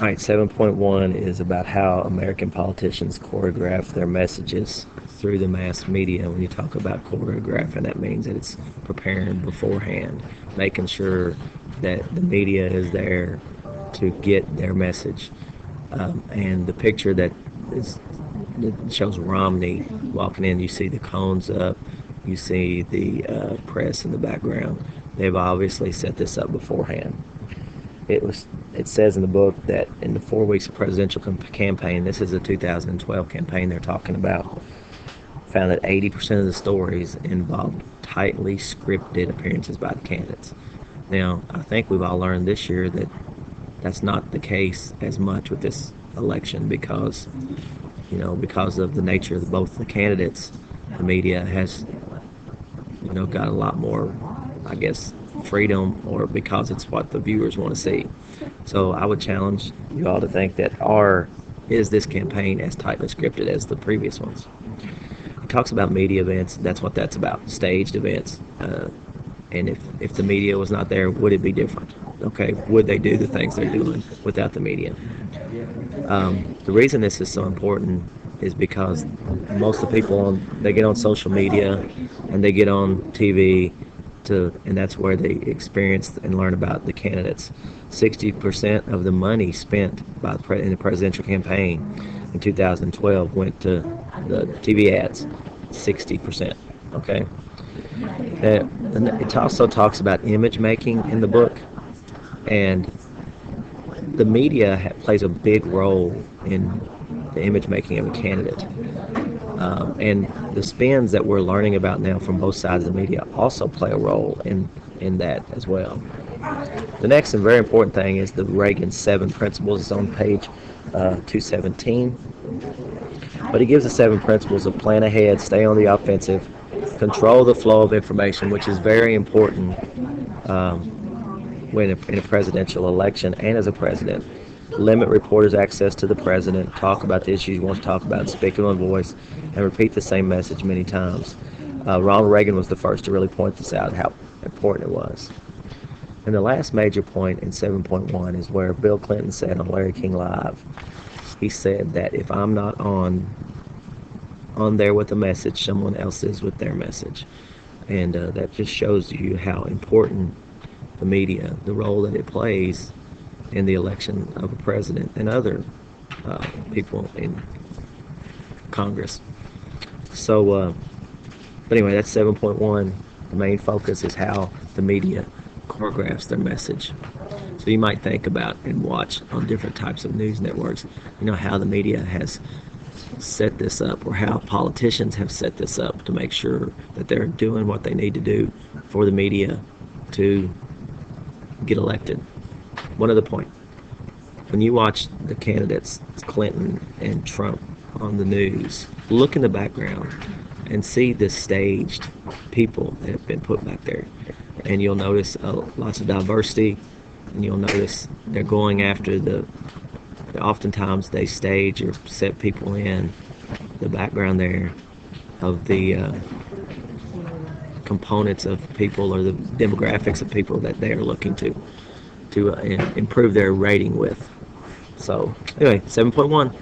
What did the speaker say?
All right, 7.1 is about how American politicians choreograph their messages through the mass media. When you talk about choreographing, that means that it's preparing beforehand, making sure that the media is there to get their message. And the picture is that shows Romney walking in, you see the cones up, you see the press in the background. They've obviously set this up beforehand. It says in the book that in the 4 weeks of presidential campaign, this is a 2012 campaign they're talking about, found that 80% of the stories involved tightly scripted appearances by the candidates. Now, I think we've all learned this year that that's not the case as much with this election because of the nature of both the candidates. The media has got a lot more, I guess, freedom, or because it's what the viewers want to see. So I would challenge you all to think that is this campaign as tightly scripted as the previous ones. It talks about media events. That's what that's about, staged events. And if the media was not there, would it be different? Okay, would they do the things they're doing without the media? The reason this is so important is because most of the people they get on social media and they get on TV and that's where they experience and learn about the candidates. 60% of the money spent in the presidential campaign in 2012 went to the TV ads. 60%. Okay. And it also talks about image making in the book, and the media plays a big role in the image making of a candidate. And the spins that we're learning about now from both sides of the media also play a role in that as well. The next and very important thing is the Reagan 7 principles. It's on page 217. But he gives the 7 principles of plan ahead, stay on the offensive, control the flow of information, which is very important when in a presidential election and as a president. Limit reporters' access to the president, talk about the issues you want to talk about, speak in one voice, and repeat the same message many times. Ronald Reagan was the first to really point this out, how important it was. And the last major point in 7.1 is where Bill Clinton said on Larry King Live, he said that if I'm not on there with a message, someone else is with their message. And that just shows you how important the media, the role that it plays in the election of a president and other people in Congress. So, but anyway, that's 7.1. The main focus is how the media choreographs their message. So you might think about and watch on different types of news networks, how the media has set this up, or how politicians have set this up to make sure that they're doing what they need to do for the media to get elected. One other point. When you watch the candidates, Clinton and Trump, on the news, look in the background and see the staged people that have been put back there. And you'll notice lots of diversity, and you'll notice they're going after oftentimes they stage or set people in the background there of the components of people or the demographics of people that they are looking to improve their rating with. So anyway, 7.1.